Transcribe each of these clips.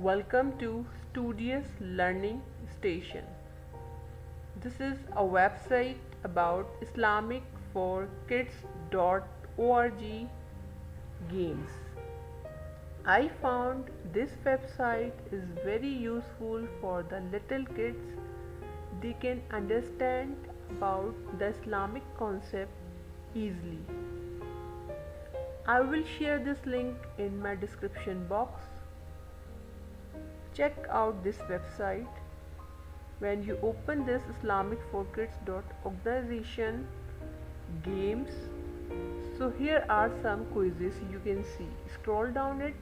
Welcome to Studious Learning Station. This is a website about Islamic for kids.org games. I found this website is very useful for the little kids. They can understand about the Islamic concept easily. I will share this link in my description box. Check out this website. When you open this Islamic for Kids organization games, so here are some quizzes you can see. Scroll down it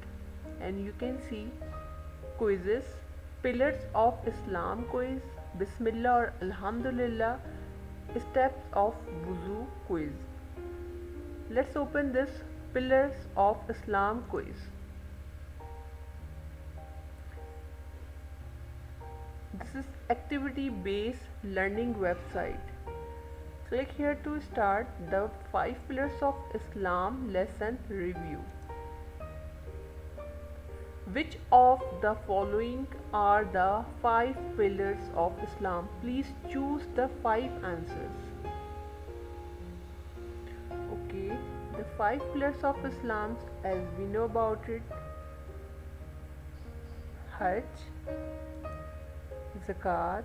and you can see quizzes. Pillars of Islam quiz, Bismillah or Alhumdulillah, steps of wudu quiz. Let's open this Pillars of Islam quiz. This is activity based learning website. Click here to start the 5 pillars of Islam lesson review. Which of the following are the 5 pillars of Islam? Please choose the 5 answers. Okay, the 5 pillars of Islam as we know about it: Hajj, Zakat,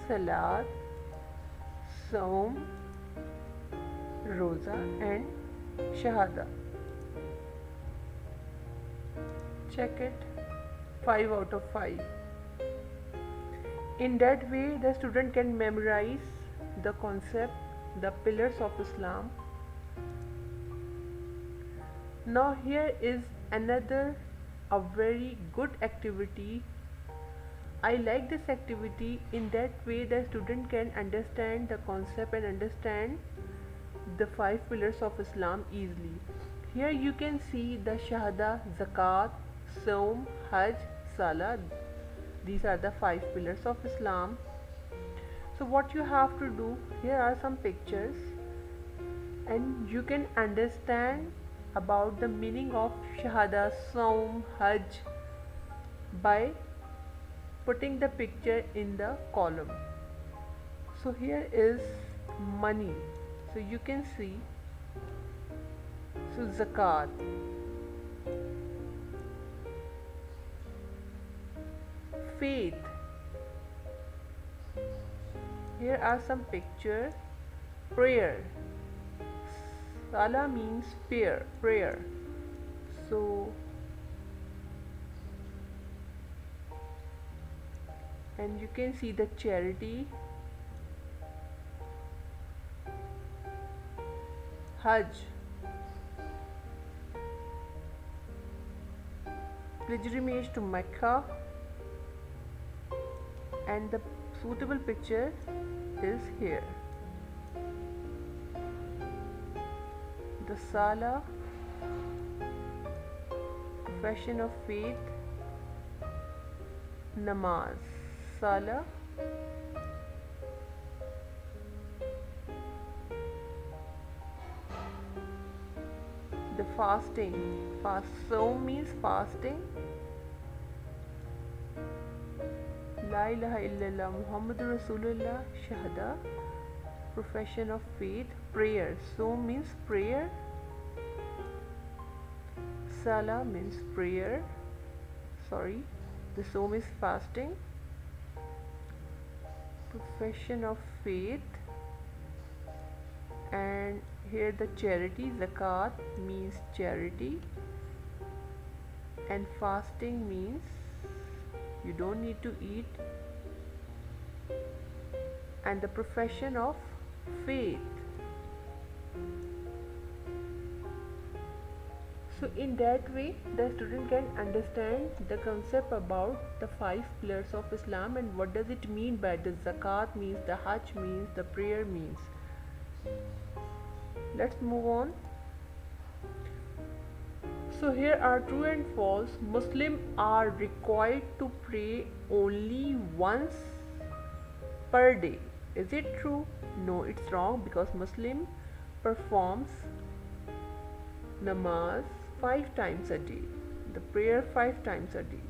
Salat, Saum, Roza and Shahada. Check it. 5 out of 5. In that way the student can memorize the concept, the pillars of Islam. Now here is another a very good activity. I like this activity. In that way the student can understand the concept and understand the 5 pillars of Islam easily. Here you can see the Shahada, Zakat, Saum, Hajj, Salah. These are the 5 pillars of Islam. So what you have to do, here are some pictures and you can understand about the meaning of Shahada, Saum, Hajj by putting the picture in the column. So here is money. So you can see, so Zakat, faith. Here are some pictures. Prayer. Salah means prayer. So and you can see the charity. Hajj, pilgrimage to Mecca, and the suitable picture is here. The Salah, profession of faith, Namaz, Salah, the fasting, Saum means fasting, La ilaha illallah Muhammadur Rasulullah, Shahada, profession of faith, prayer. Saum means prayer, Salah means prayer, the Saum is fasting, profession of faith, and here the charity, Zakat means charity, and fasting means you don't need to eat, and the profession of faith. So in that way the student can understand the concept about the 5 pillars of Islam and what does it mean by the zakat means, the hajj means, the prayer means. Let's move on. So here are true and false. Muslims are required to pray only once per day. Is it true? No, it's wrong, because Muslim performs namaz 5 times a day, the prayer 5 times a day.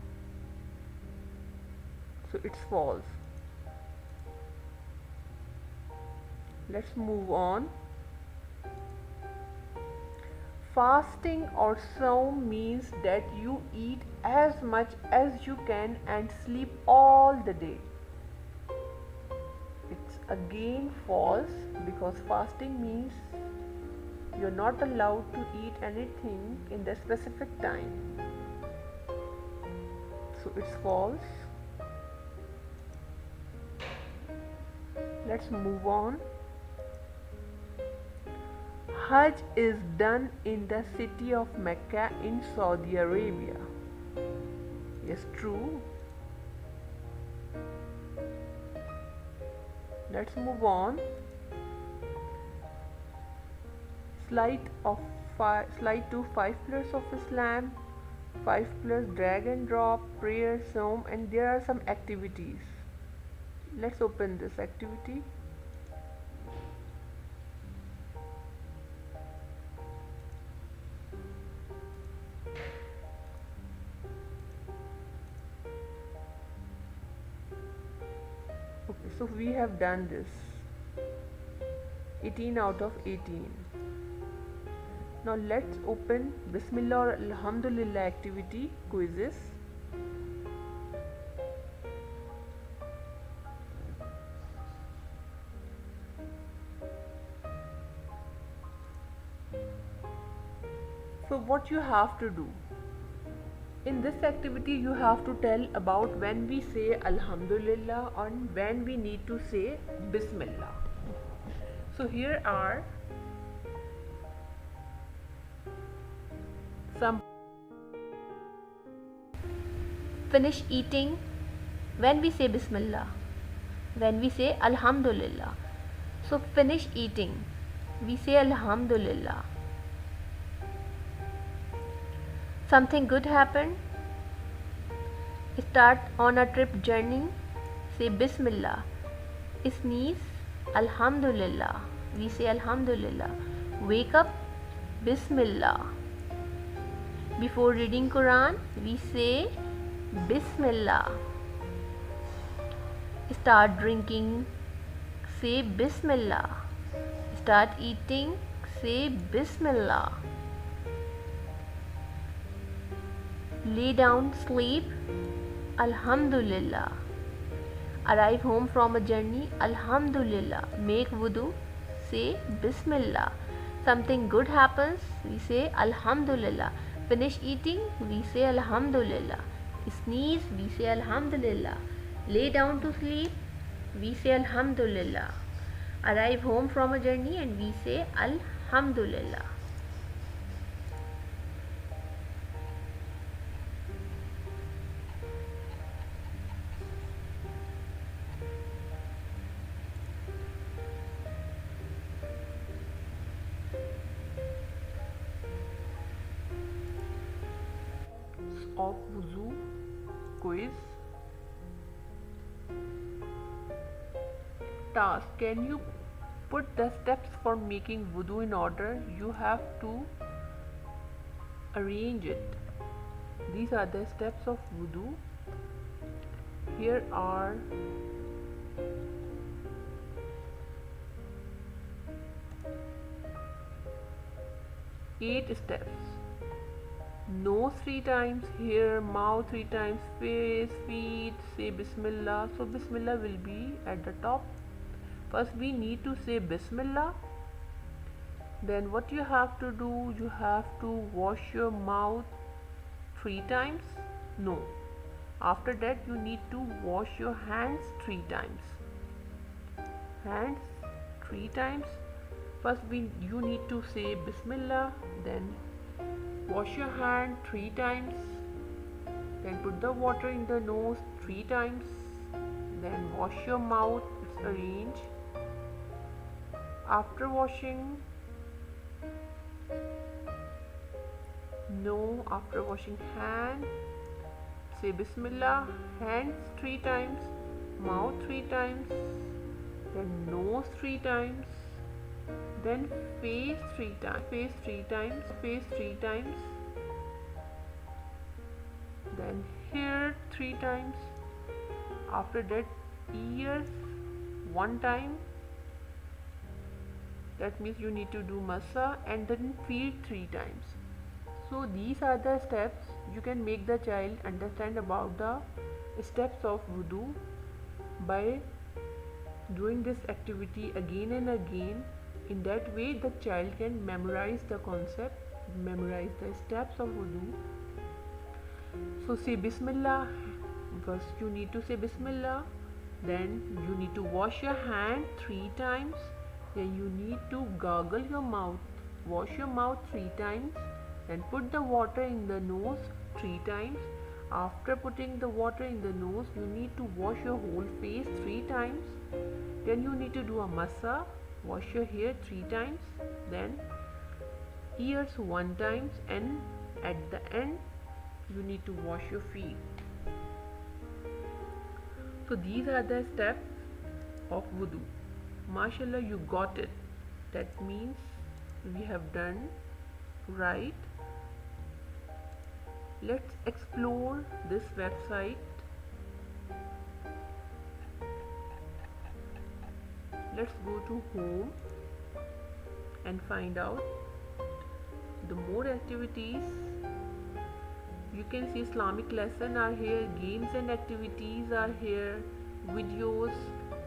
So it's false. Let's move on. Fasting or saum means that you eat as much as you can and sleep all the day. It's again false, because fasting means you're not allowed to eat anything in the specific time. So it's false. Let's move on. Hajj is done in the city of Mecca in Saudi Arabia. Yes, true. Let's move on. Slide to 5 pillars of Islam, 5 pillars, drag and drop, prayer, saum, and there are some activities. Let's open this activity. Okay, so we have done this 18 out of 18. Now let's open Bismillah or Alhumdulillah activity quizzes. So what you have to do in this activity, you have to tell about when we say Alhamdulillah and when we need to say Bismillah. So here are some. Finish eating when we say Bismillah, when we say Alhamdulillah. So finish eating, we say Alhamdulillah. Something good happened, start on a trip journey, say Bismillah. Sneeze, Alhamdulillah, we say Alhamdulillah. Wake up, Bismillah. Before reading Quran, we say Bismillah. Start drinking, say Bismillah. Start eating, say Bismillah. Lay down, sleep, Alhamdulillah. Arrive home from a journey, Alhamdulillah. Make wudu, say Bismillah. Something good happens, we say Alhamdulillah. Finish eating, we say Alhamdulillah. Sneeze, we say Alhamdulillah. Lay down to sleep, we say Alhamdulillah. Arrive home from a journey and we say Alhamdulillah. Of wuzu quiz. Task: can you put the steps for making wudu in order? You have to arrange it. These are the steps of wudu. Here are eight steps. Nose 3 times, hair, mouth 3 times, face, feet, say Bismillah. So Bismillah will be at the top. First we need to say Bismillah. Then what you have to do, you have to wash your mouth 3 times. No. After that you need to wash your hands 3 times. Hands 3 times. First you need to say Bismillah, then Wash your hand 3 times. Then put the water in the nose 3 times. Then wash your mouth. It's arranged. After washing, after washing hand, say Bismillah. Hands 3 times, mouth 3 times, then nose 3 times, then face 3 times, face 3 times, face 3 times, then hair 3 times. After that, ears 1 time. That means you need to do massa, and then feet 3 times. So these are the steps. You can make the child understand about the steps of wudu by doing this activity again and again. In that way the child can memorize the concept, memorize the steps of wudu. So say Bismillah. First you need to say Bismillah. Then you need to wash your hand 3 times. Then you need to gargle your mouth. Wash your mouth 3 times. Then put the water in the nose 3 times. After putting the water in the nose, you need to wash your whole face 3 times. Then you need to do a massa. Wash your hair 3 times. Then ears 1 time. And at the end, you need to wash your feet. So these are the steps of wudu. MashaAllah, you got it. That means we have done right. Let's explore this website. Let's go to home and find out the more activities. You can see Islamic lesson are here, games and activities are here, videos,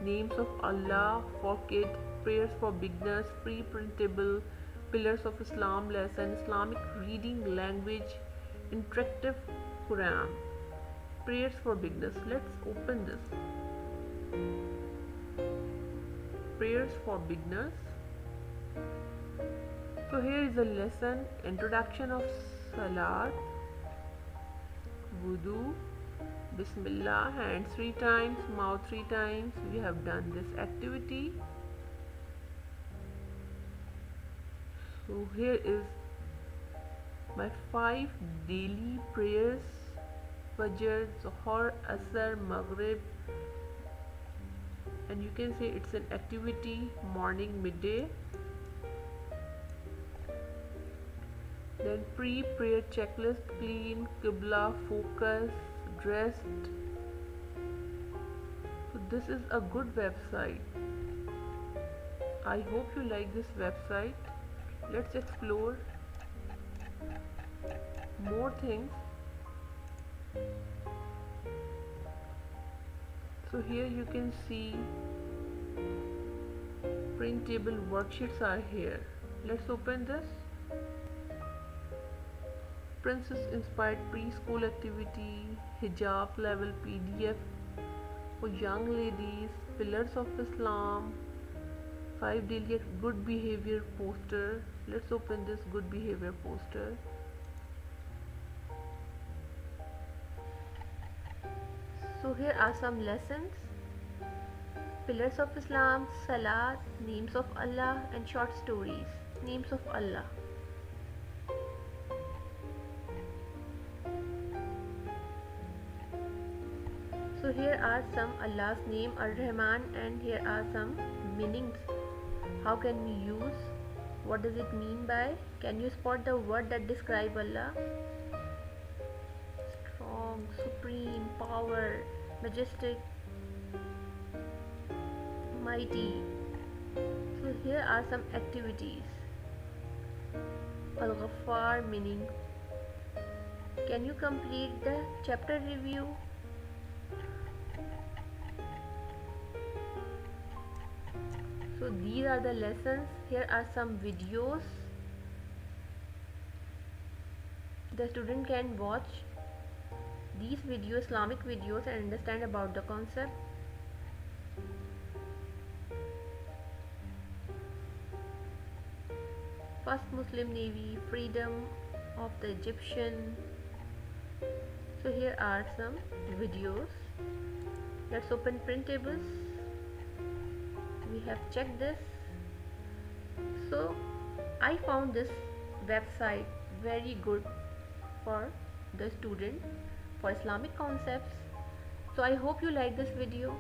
names of Allah for kids, prayers for beginners, free printable, pillars of Islam lesson, Islamic reading language, interactive Quran, prayers for beginners. Let's open this. Prayers for beginners. So here is a lesson, introduction of Salat, wudu, Bismillah, hands 3 times, mouth 3 times. We have done this activity. So here is my 5 daily prayers: Fajr, Zuhr, Asr, Maghrib, and you can say it's an activity, morning, midday. Then pre-prayer checklist: clean, Qibla, focus, dressed. So this is a good website. I hope you like this website. Let's explore more things. So here you can see printable worksheets are here. Let's open this. Princess inspired preschool activity, hijab level PDF for young ladies, pillars of Islam, 5 daily good behavior poster. Let's open this good behavior poster. So here are some lessons: pillars of Islam, Salat, names of Allah, and short stories, names of Allah. So here are some Allah's name, Ar-Rahman, and here are some meanings. How can we use? What does it mean by? Can you spot the word that describe Allah? Strong, supreme, power, majestic, mighty. So here are some activities. Al-Ghaffar, meaning. Can you complete the chapter review? So these are the lessons. Here are some videos the student can watch these videos, Islamic videos, and understand about the concept. First Muslim Navy, freedom, of the Egyptian. So here are some videos. Let's open printables. We have checked this. So I found this website very good for the student for Islamic concepts. So I hope you like this video.